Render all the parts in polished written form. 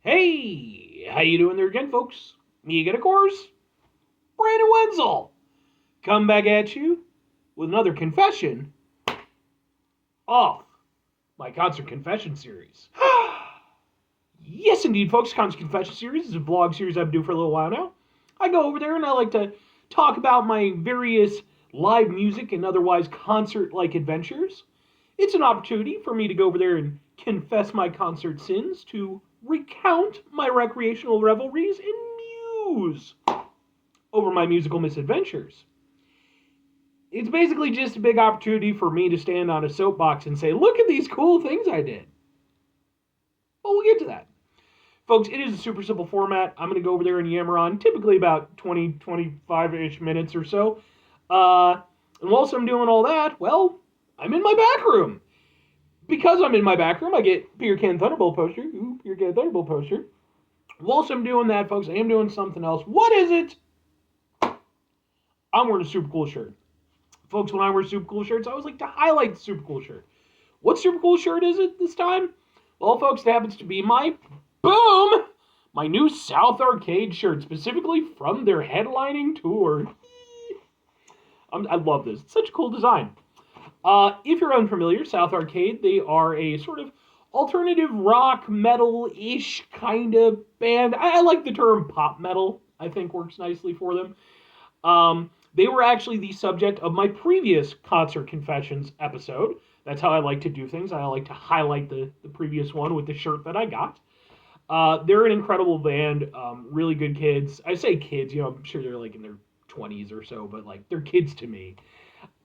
Hey, how you doing there again, folks? Me again, of course, Brandon Wenzel. Come back at you with another confession off my concert confession series. Yes, indeed, folks. Concert confession series is a vlog series I've been doing for a little while now. I go over there and I like to talk about my various live music and otherwise concert-like adventures. It's an opportunity for me to go over there and confess my concert sins, to recount my recreational revelries, and muse over my musical misadventures. It's basically just a big opportunity for me to stand on a soapbox and say, look at these cool things I did. Well, we'll get to that. Folks, it is a super simple format. I'm going to go over there and yammer on typically about 20, 25-ish minutes or so. And whilst I'm doing all that, well, I'm in my back room. Because I'm in my back room, I get Beer Can Thunderbolt poster. Ooh, Beer Can Thunderbolt poster. Whilst I'm doing that, folks, I am doing something else. What is it? I'm wearing a super cool shirt. Folks, when I wear super cool shirts, I always like to highlight the super cool shirt. What super cool shirt is it this time? Well, folks, it happens to be my new South Arcade shirt, specifically from their headlining tour. I love this. It's such a cool design. If you're unfamiliar, South Arcade, they are a sort of alternative rock metal-ish kind of band. I like the term pop metal. I think works nicely for them. They were actually the subject of my previous Concert Confessions episode. That's how I like to do things. I like to highlight the previous one with the shirt that I got. They're an incredible band, really good kids. I say kids, I'm sure they're like in their 20s or so, but like they're kids to me.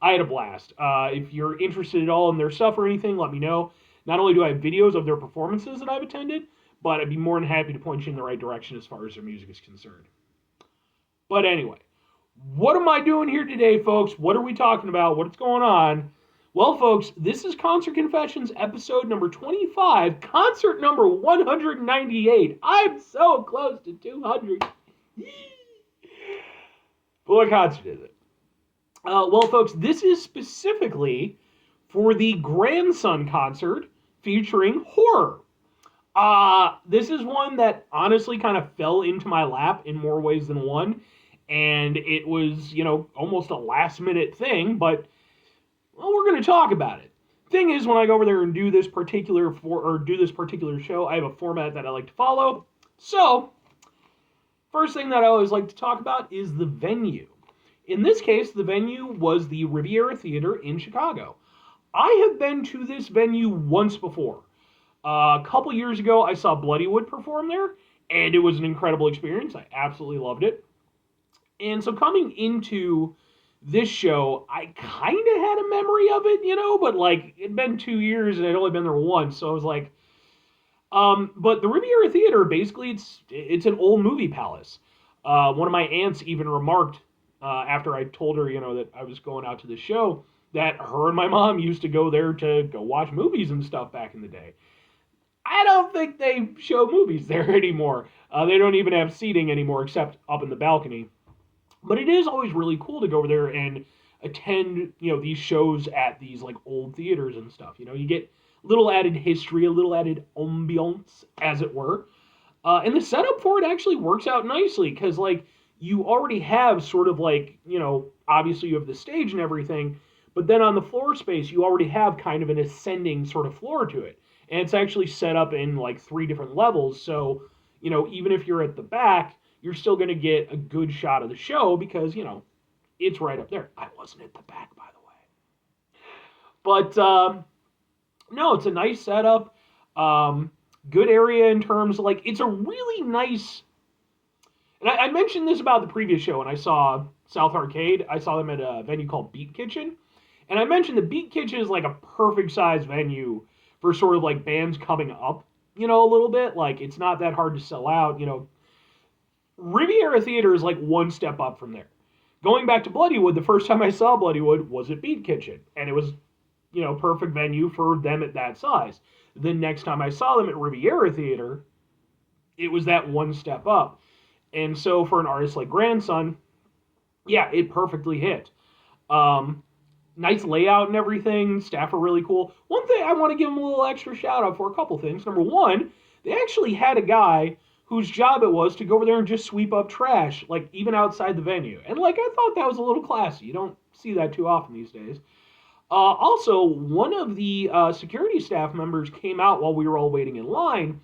I had a blast. If you're interested at all in their stuff or anything, let me know. Not only do I have videos of their performances that I've attended, but I'd be more than happy to point you in the right direction as far as their music is concerned. But anyway, what am I doing here today, folks? What are we talking about? What's going on? Well, folks, this is Concert Confessions episode number 25, concert number 198. I'm so close to 200. But what concert is it? Well, folks, this is specifically for the Grandson concert featuring horror. This is one that honestly kind of fell into my lap in more ways than one. And it was, almost a last minute thing, but well, we're going to talk about it. Thing is, when I go over there and do this particular show, I have a format that I like to follow. So, first thing that I always like to talk about is the venue. In this case, the venue was the Riviera Theater in Chicago. I have been to this venue once before. A couple years ago, I saw Bloodywood perform there, and it was an incredible experience. I absolutely loved it. And so coming into this show, I kind of had a memory of it, but like it'd been 2 years and I'd only been there once, so I was like, but the Riviera Theater, basically, it's an old movie palace. One of my aunts even remarked after I told her, that I was going out to the show, that her and my mom used to go there to go watch movies and stuff back in the day. I don't think they show movies there anymore. They don't even have seating anymore except up in the balcony. But it is always really cool to go over there and attend, these shows at these like old theaters and stuff. You get a little added history, a little added ambiance, as it were. And the setup for it actually works out nicely because like you already have sort of like, obviously you have the stage and everything, but then on the floor space, you already have kind of an ascending sort of floor to it. And it's actually set up in like 3 different levels. So, even if you're at the back, you're still going to get a good shot of the show because, it's right up there. I wasn't at the back, by the way. But, no, it's a nice setup. Good area in terms of, like, it's a really nice... And I mentioned this about the previous show when I saw South Arcade. I saw them at a venue called Beat Kitchen. And I mentioned the Beat Kitchen is, like, a perfect size venue for sort of, like, bands coming up, a little bit. Like, it's not that hard to sell out, Riviera Theater is like one step up from there. Going back to Bloodywood, the first time I saw Bloodywood was at Beat Kitchen, and it was, perfect venue for them at that size. The next time I saw them at Riviera Theater, it was that one step up. And so for an artist like Grandson, yeah, it perfectly hit. Nice layout and everything. Staff are really cool. One thing I want to give them a little extra shout out for, a couple things. Number one, they actually had a guy whose job it was to go over there and just sweep up trash, like even outside the venue. And like I thought that was a little classy. You don't see that too often these days. Also, one of the security staff members came out while we were all waiting in line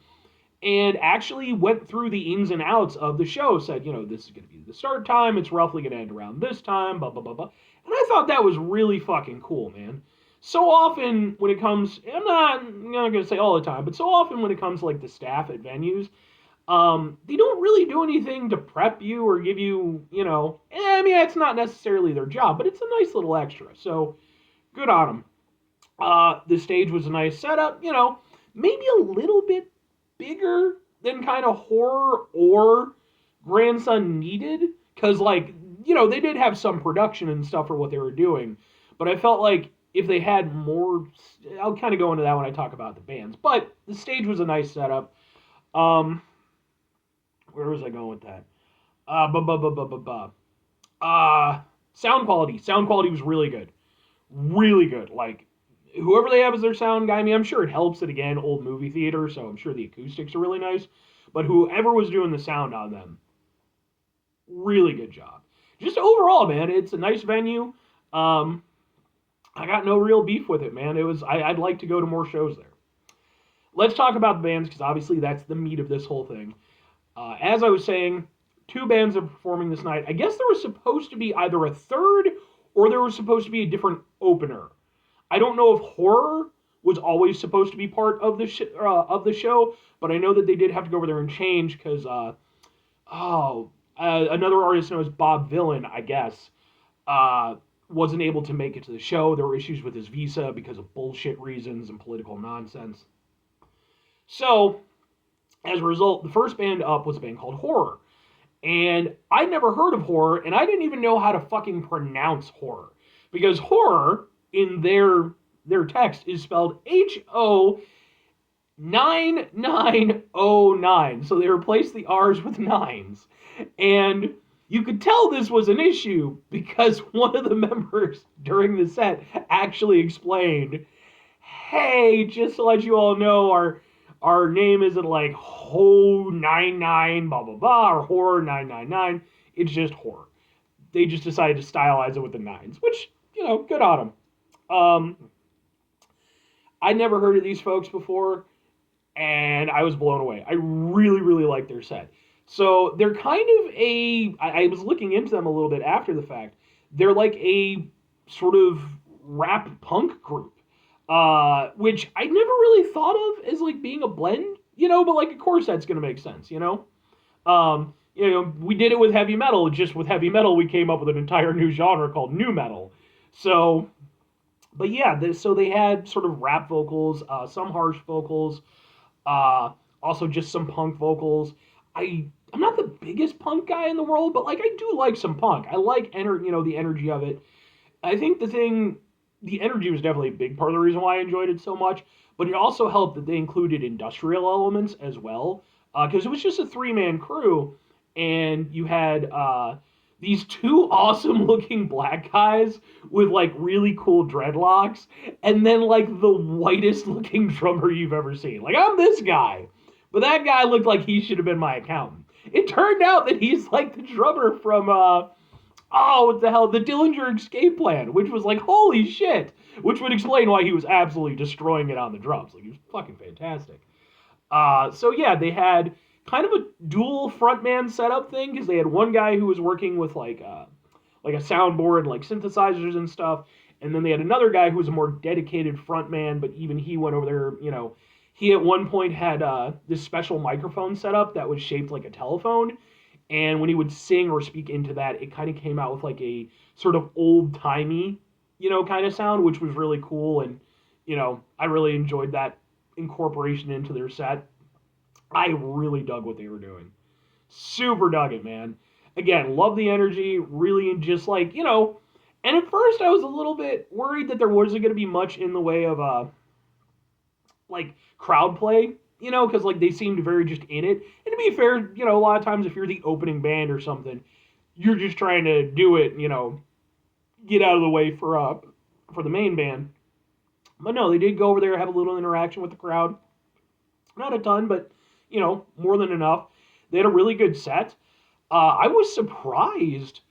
and actually went through the ins and outs of the show. Said, this is going to be the start time. It's roughly going to end around this time. Blah blah blah blah. And I thought that was really fucking cool, man. So often when it comes, I'm not going to say all the time, but so often when it comes to like the staff at venues, they don't really do anything to prep you or give you, I mean, it's not necessarily their job, but it's a nice little extra. So good on them. The stage was a nice setup, maybe a little bit bigger than kind of horror or Grandson needed, because like, they did have some production and stuff for what they were doing, but I felt like if they had more, I'll kind of go into that when I talk about the bands, but the stage was a nice setup. Where was I going with that? Sound quality. Sound quality was really good. Really good. Like, whoever they have as their sound guy, I mean, I'm sure it helps that, again, old movie theater, so I'm sure the acoustics are really nice. But whoever was doing the sound on them, really good job. Just overall, man, it's a nice venue. I got no real beef with it, man. I'd like to go to more shows there. Let's talk about the bands, because obviously that's the meat of this whole thing. As I was saying, 2 bands are performing this night. I guess there was supposed to be either a third or there was supposed to be a different opener. I don't know if horror was always supposed to be part of the show, but I know that they did have to go over there and change because another artist known as Bob Villain, I guess, wasn't able to make it to the show. There were issues with his visa because of bullshit reasons and political nonsense. So, as a result, the first band up was a band called Horror. And I'd never heard of Horror, and I didn't even know how to fucking pronounce horror. Because horror, in their text, is spelled Ho99or. So they replaced the R's with 9s. And you could tell this was an issue because one of the members during the set actually explained, hey, just to let you all know, our name isn't like Ho99 blah blah blah or Horror 999. It's just horror. They just decided to stylize it with the 9s, which, good on them. I never heard of these folks before, and I was blown away. I really, really like their set. So they're kind of I was looking into them a little bit after the fact. They're like a sort of rap punk group. Which I never really thought of as like being a blend, but like of course that's gonna make sense, we did it with heavy metal. Just with heavy metal, we came up with an entire new genre called nu metal. So, but yeah, so they had sort of rap vocals, some harsh vocals, also just some punk vocals. I'm not the biggest punk guy in the world, but like I do like some punk. I like the energy of it. I think the energy was definitely a big part of the reason why I enjoyed it so much, but it also helped that they included industrial elements as well, because it was just a 3-man crew, and you had these 2 awesome-looking black guys with, like, really cool dreadlocks, and then, like, the whitest-looking drummer you've ever seen. Like, I'm this guy, but that guy looked like he should have been my accountant. It turned out that he's, like, the drummer from, what the hell, the Dillinger Escape Plan, which was like, holy shit, which would explain why he was absolutely destroying it on the drums. Like, he was fucking fantastic. So yeah, they had kind of a dual frontman setup thing, because they had one guy who was working with like a soundboard, like synthesizers and stuff, and then they had another guy who was a more dedicated frontman, but even he went over there, he at one point had this special microphone setup that was shaped like a telephone. And when he would sing or speak into that, it kind of came out with like a sort of old-timey, kind of sound, which was really cool. And, I really enjoyed that incorporation into their set. I really dug what they were doing. Super dug it, man. Again, love the energy, really just like, and at first I was a little bit worried that there wasn't going to be much in the way of, like, crowd play. Because, like, they seemed very just in it. And to be fair, a lot of times if you're the opening band or something, you're just trying to do it, get out of the way for the main band. But no, they did go over there, have a little interaction with the crowd. Not a ton, but more than enough. They had a really good set. I was surprised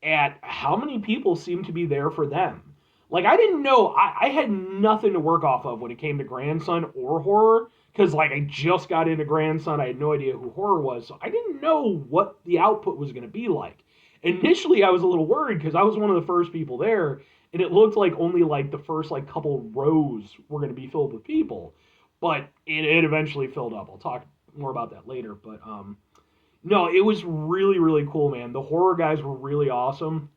at how many people seemed to be there for them. Like, I didn't know, I had nothing to work off of when it came to Grandson or horror, because, like, I just got into Grandson. I had no idea who horror was, so I didn't know what the output was going to be like. Initially, I was a little worried because I was one of the first people there, and it looked like only, like, the first, like, couple rows were going to be filled with people. But it eventually filled up. I'll talk more about that later, but, no, it was really, really cool, man. The horror guys were really awesome.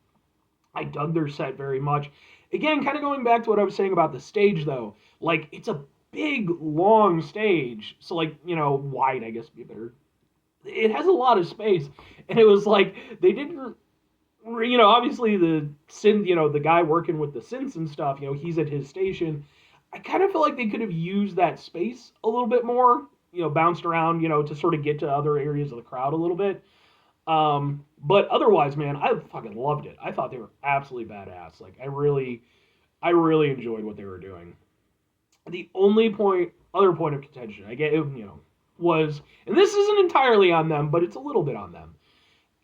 I dug their set very much. Again, kind of going back to what I was saying about the stage, though. Like, it's a big, long stage. So, like, wide, I guess, would be better. It has a lot of space. And it was like, they didn't, obviously the synth, the guy working with the synths and stuff, he's at his station. I kind of feel like they could have used that space a little bit more, bounced around, to sort of get to other areas of the crowd a little bit. But otherwise, man, I fucking loved it. I thought they were absolutely badass. Like, I really enjoyed what they were doing. The only other point of contention, I get, was, and this isn't entirely on them, but it's a little bit on them.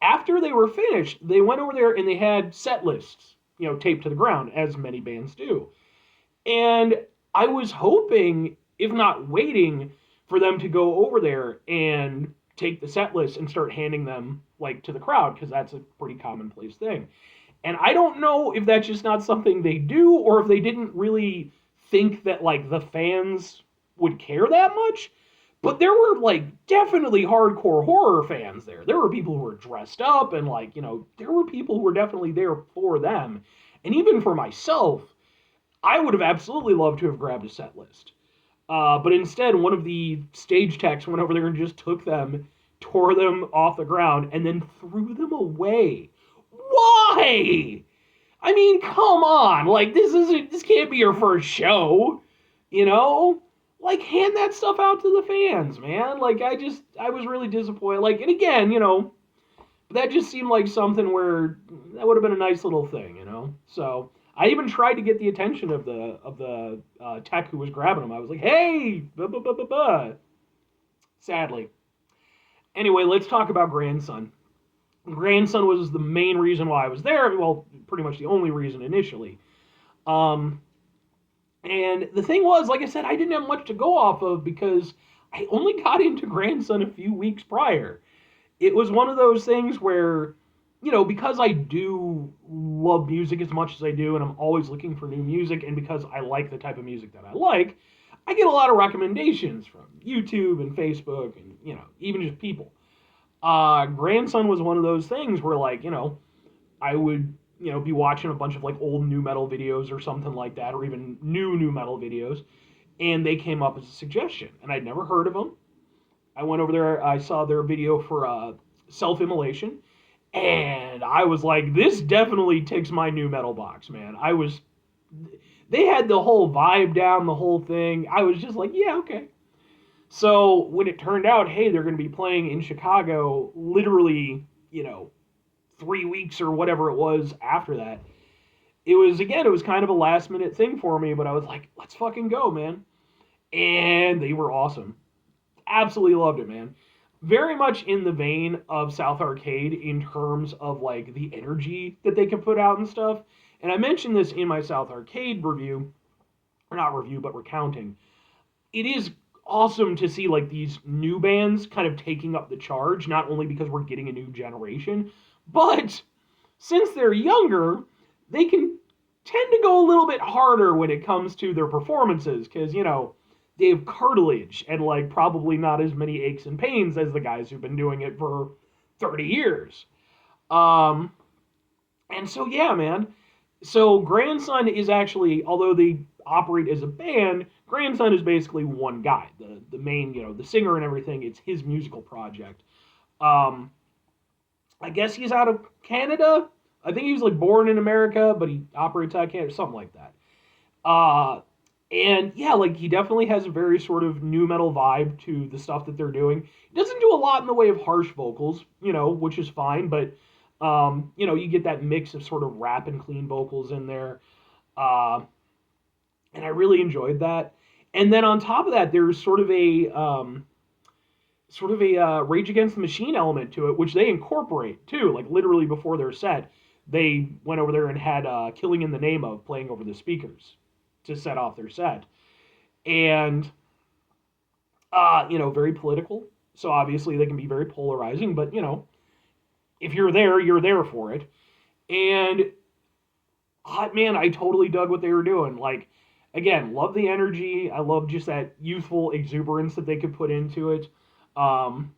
After they were finished, they went over there and they had set lists, taped to the ground, as many bands do. And I was hoping, if not waiting, for them to go over there and take the set list and start handing them, like, to the crowd, because that's a pretty commonplace thing. And I don't know if that's just not something they do, or if they didn't really think that, like, the fans would care that much. But there were, like, definitely hardcore horror fans there. There were people who were dressed up, and, like, there were people who were definitely there for them. And even for myself, I would have absolutely loved to have grabbed a set list. But instead, one of the stage techs went over there and just took them, tore them off the ground, and then threw them away. Why? I mean, come on. Like, this can't be your first show, Like, hand that stuff out to the fans, man. Like, I was really disappointed. Like, and again, that just seemed like something where that would have been a nice little thing, So I even tried to get the attention of the tech who was grabbing them. I was like, hey, blah, blah, blah, blah, blah. Sadly. Anyway, let's talk about Grandson. Grandson was the main reason why I was there. Well, pretty much the only reason initially. And the thing was, like I said, I didn't have much to go off of because I only got into Grandson a few weeks prior. It was one of those things where, because I do love music as much as I do, and I'm always looking for new music, and because I like the type of music that I like, I get a lot of recommendations from YouTube and Facebook and, even just people. Grandson was one of those things where, like, I would, be watching a bunch of, like, old nu metal videos or something like that, or even new nu metal videos, and they came up as a suggestion, and I'd never heard of them. I went over there, I saw their video for Self-Immolation, and I was like, this definitely ticks my nu metal box, man. They had the whole vibe down, the whole thing. I was just like, yeah, okay. So when it turned out, hey, they're going to be playing in Chicago literally, 3 weeks or whatever it was after that, it was kind of a last minute thing for me, but I was like, let's fucking go, man. And they were awesome. Absolutely loved it, man. Very much in the vein of South Arcade in terms of, like, the energy that they can put out and stuff. And I mentioned this in my South Arcade review, or not review, but recounting. It is awesome to see, like, these new bands kind of taking up the charge, not only because we're getting a new generation, but since they're younger, they can tend to go a little bit harder when it comes to their performances, because, they have cartilage and, like, probably not as many aches and pains as the guys who've been doing it for 30 years. And so, yeah, man. So Grandson is actually, although they operate as a band, Grandson is basically one guy. The main, the singer and everything, it's his musical project. I guess he's out of Canada. I think he was, like, born in America, but he operates out of Canada, something like that. And yeah, like, he definitely has a very sort of nu metal vibe to the stuff that they're doing. He doesn't do a lot in the way of harsh vocals, which is fine, but, you get that mix of sort of rap and clean vocals in there. And I really enjoyed that. And then on top of that, there's sort of a sort of a Rage Against the Machine element to it, which they incorporate too. Like literally before their set, they went over there and had "Killing in the Name of" playing over the speakers to set off their set, and very political. So obviously they can be very polarizing, but if you're there for it. And man, I totally dug what they were doing. Like, again, love the energy. I love just that youthful exuberance that they could put into it. Um,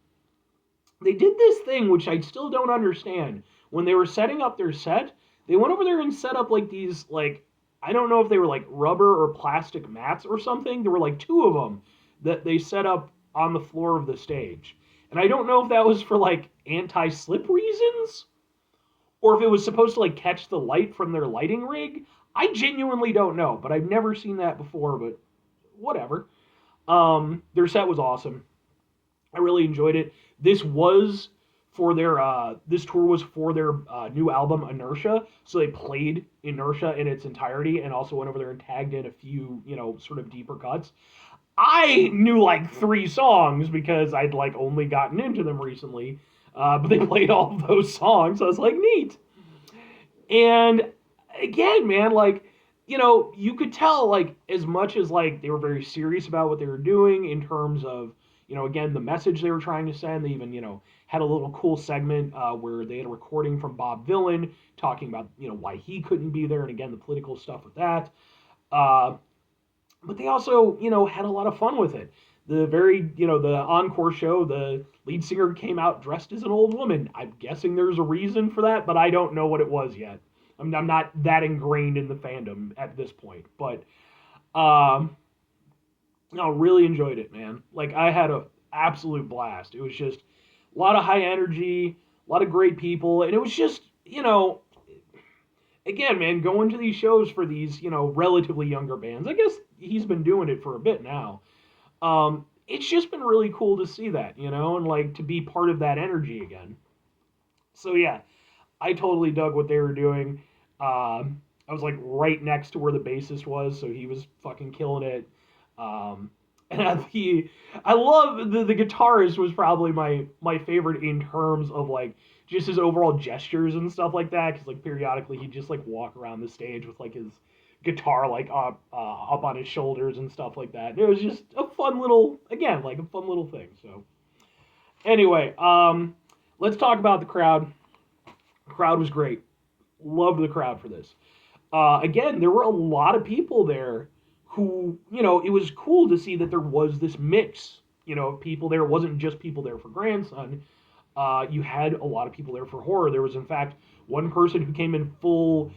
they did this thing which I still don't understand. When they were setting up their set, they went over there and set up like these like I don't know if they were like rubber or plastic mats or something. There were like two of them that they set up on the floor of the stage. And I don't know if that was for like anti-slip reasons or if it was supposed to like catch the light from their lighting rig. I genuinely don't know, but I've never seen that before, but whatever. Their set was awesome. I really enjoyed it. This tour was for their new album Inertia, so they played Inertia in its entirety and also went over there and tagged in a few, sort of deeper cuts. I knew like 3 songs because I'd like only gotten into them recently, but they played all of those songs. So I was like, neat. And again, man, like, you could tell, like, as much as, like, they were very serious about what they were doing in terms of, again, the message they were trying to send. They even, had a little cool segment where they had a recording from Bob Vylan talking about, why he couldn't be there, and again, the political stuff with that. But they also, had a lot of fun with it. The encore show, the lead singer came out dressed as an old woman. I'm guessing there's a reason for that, but I don't know what it was yet. I'm not that ingrained in the fandom at this point, but no, really enjoyed it, man. Like, I had an absolute blast. It was just a lot of high energy, a lot of great people, and it was just, again, man, going to these shows for these, relatively younger bands. I guess he's been doing it for a bit now. It's just been really cool to see that, and like to be part of that energy again. So yeah, I totally dug what they were doing. I was like right next to where the bassist was, so he was fucking killing it. And I love the guitarist was probably my favorite in terms of like just his overall gestures and stuff like that. Because like periodically he'd just like walk around the stage with like his guitar like up on his shoulders and stuff like that. And it was just a fun little thing. So anyway, let's talk about the crowd. The crowd was great. Loved the crowd for this. Again, there were a lot of people there who, it was cool to see that there was this mix, of people there. It wasn't just people there for Grandson. You had a lot of people there for horror. There was, in fact, one person who came in full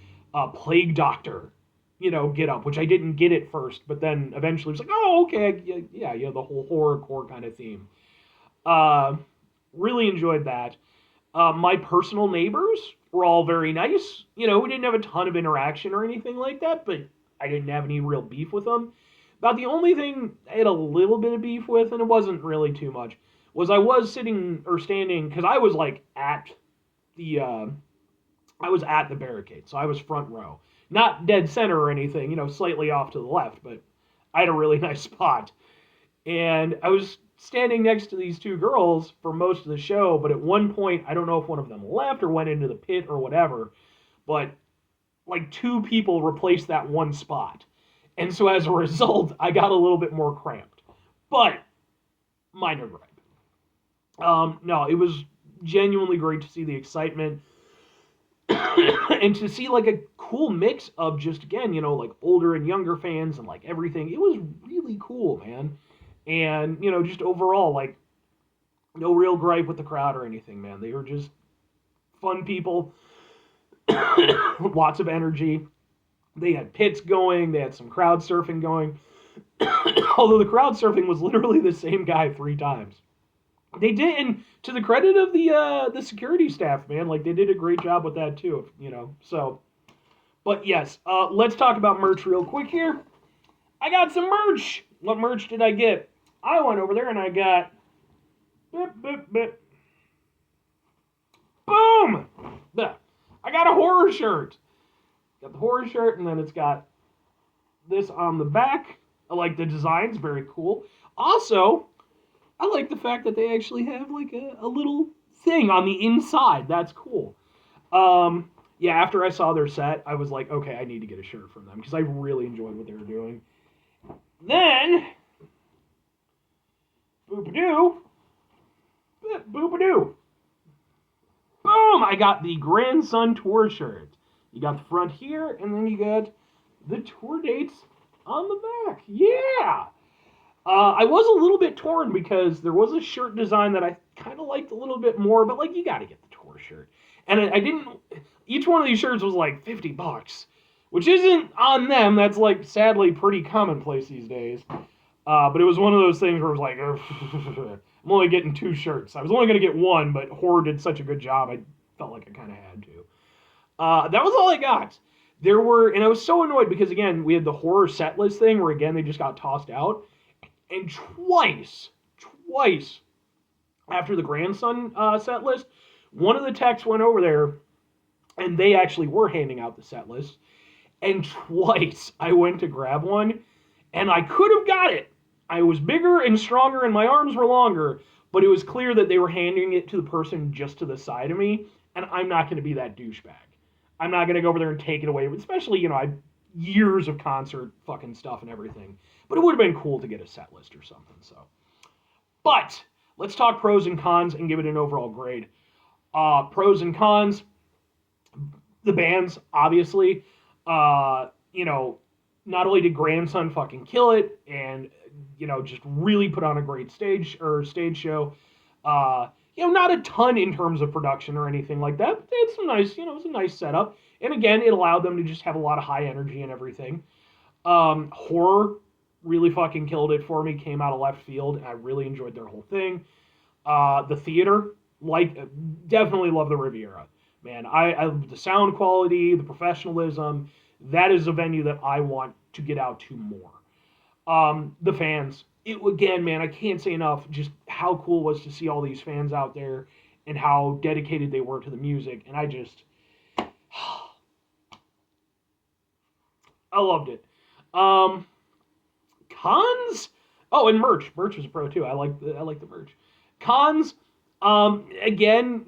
Plague Doctor, get up, which I didn't get at first, but then eventually was like, oh, okay, yeah, the whole horrorcore kind of theme. Really enjoyed that. My personal neighbors were all very nice. We didn't have a ton of interaction or anything like that, but I didn't have any real beef with them. About the only thing I had a little bit of beef with, and it wasn't really too much, was I was sitting or standing, because I was like at the barricade, so I was front row. Not dead center or anything, slightly off to the left, but I had a really nice spot. And I was standing next to these two girls for most of the show, but at one point, I don't know if one of them left or went into the pit or whatever, but like 2 people replaced that one spot. And so as a result, I got a little bit more cramped. But, minor gripe. No, it was genuinely great to see the excitement and to see like a cool mix of just, again, like older and younger fans and like everything. It was really cool, man. And, just overall, like, no real gripe with the crowd or anything, man. They were just fun people. Lots of energy. They had pits going. They had some crowd surfing going. Although the crowd surfing was literally the same guy 3 times. They did, and to the credit of the security staff, man, like they did a great job with that too, So, but yes, let's talk about merch real quick here. I got some merch. What merch did I get? I went over there and I got boom. I got a horror shirt. Got the horror shirt, and then it's got this on the back. I like the designs, very cool. Also, I like the fact that they actually have like a little thing on the inside. That's cool. Yeah, after I saw their set, I was like, okay, I need to get a shirt from them because I really enjoyed what they were doing. Then, boop-a-doo, boop-a-doo, boom! I got the Grandson Tour shirt. You got the front here, and then you got the tour dates on the back. Yeah! I was a little bit torn because there was a shirt design that I kind of liked a little bit more, but like you got to get the tour shirt. And I didn't. Each one of these shirts was like $50, which isn't on them. That's like sadly pretty commonplace these days. But it was one of those things where it was like, I'm only getting 2 shirts. I was only going to get one, but Horror did such a good job, I felt like I kind of had to. That was all I got. There were, and I was so annoyed because again, we had the Horror set list thing where again they just got tossed out. And twice after the Grandson set list, one of the techs went over there, and they actually were handing out the set list. And twice I went to grab one, and I could have got it. I was bigger and stronger, and my arms were longer, but it was clear that they were handing it to the person just to the side of me, and I'm not going to be that douchebag. I'm not going to go over there and take it away, especially, I have years of concert fucking stuff and everything. But it would have been cool to get a set list or something, so. But, let's talk pros and cons and give it an overall grade. Pros and cons, the bands, obviously. Not only did Grandson fucking kill it and, just really put on a great stage show. Not a ton in terms of production or anything like that, but they had some nice, it was a nice setup. And again, it allowed them to just have a lot of high energy and everything. Horror really fucking killed it for me, came out of left field, and I really enjoyed their whole thing. The theater, definitely love the Riviera. Man, I the sound quality, the professionalism, that is a venue that I want to get out to more. The fans, again, man, I can't say enough just how cool it was to see all these fans out there and how dedicated they were to the music, and I loved it. Cons? Oh, and merch. Merch was a pro too. I like the merch. Cons, again,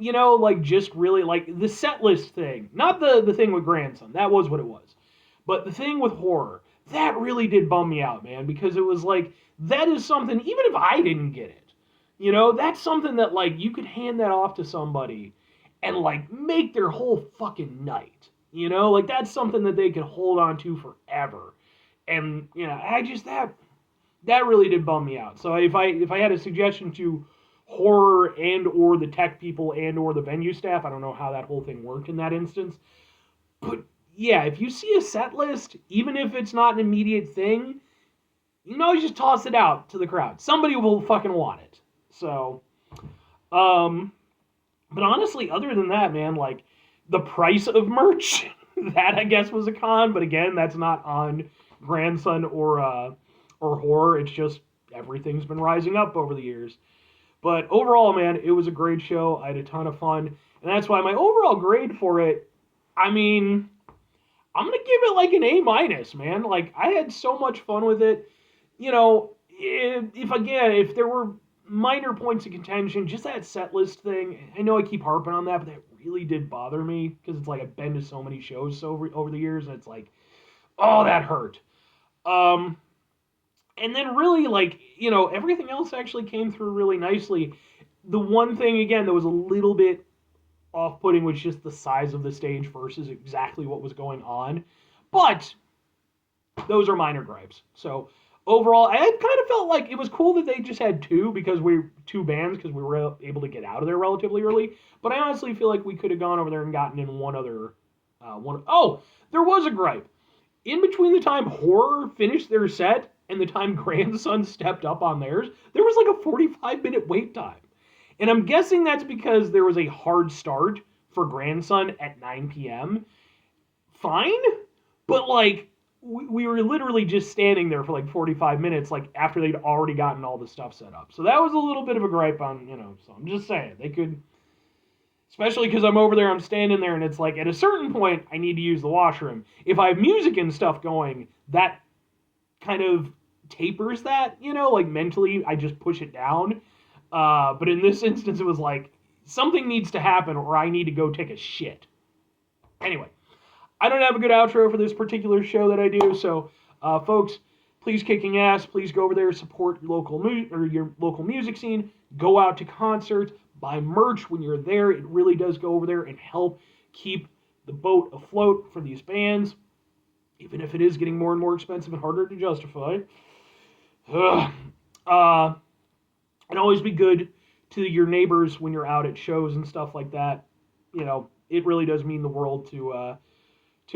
just really like the set list thing. Not the thing with Grandson. That was what it was. But the thing with Horror, that really did bum me out, man, because it was like, that is something, even if I didn't get it, that's something that, you could hand that off to somebody and, make their whole fucking night. That's something that they could hold on to forever. And, that really did bum me out. So if I had a suggestion to Horror and or the tech people and or the venue staff, I don't know how that whole thing worked in that instance. But, yeah, if you see a set list, even if it's not an immediate thing, just toss it out to the crowd. Somebody will fucking want it. So, but honestly, other than that, man, the price of merch, that I guess was a con, but again, that's not on Grandson or Horror. It's just everything's been rising up over the years. But overall, man, it was a great show. I had a ton of fun, and that's why my overall grade for it, I'm gonna give it an A-, man. I had so much fun with it. If there were minor points of contention, just that set list thing, I know I keep harping on that, but that really did bother me, because it's I've been to so many shows over the years, and it's oh, that hurt. And then really, everything else actually came through really nicely. The one thing, again, that was a little bit off-putting was just the size of the stage versus exactly what was going on. But those are minor gripes. So overall, I kind of felt like it was cool that they just had two bands because we were able to get out of there relatively early. But I honestly feel like we could have gone over there and gotten in one other one. Oh, there was a gripe. In between the time Horror finished their set and the time Grandson stepped up on theirs, there was a 45-minute wait time. And I'm guessing that's because there was a hard start for Grandson at 9 p.m. Fine, but we were literally just standing there for 45 minutes, after they'd already gotten all the stuff set up. So that was a little bit of a gripe on, so I'm just saying, they could, especially because I'm over there, I'm standing there, and it's at a certain point, I need to use the washroom. If I have music and stuff going, that kind of tapers that, mentally, I just push it down. But in this instance, it was like, something needs to happen or I need to go take a shit. Anyway, I don't have a good outro for this particular show that I do, so folks, please kicking ass. Please go over there, support your local music scene. Go out to concerts, buy merch when you're there. It really does go over there and help keep the boat afloat for these bands, even if it is getting more and more expensive and harder to justify. And always be good to your neighbors when you're out at shows and stuff like that. You know, it really does mean the world to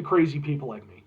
crazy people like me.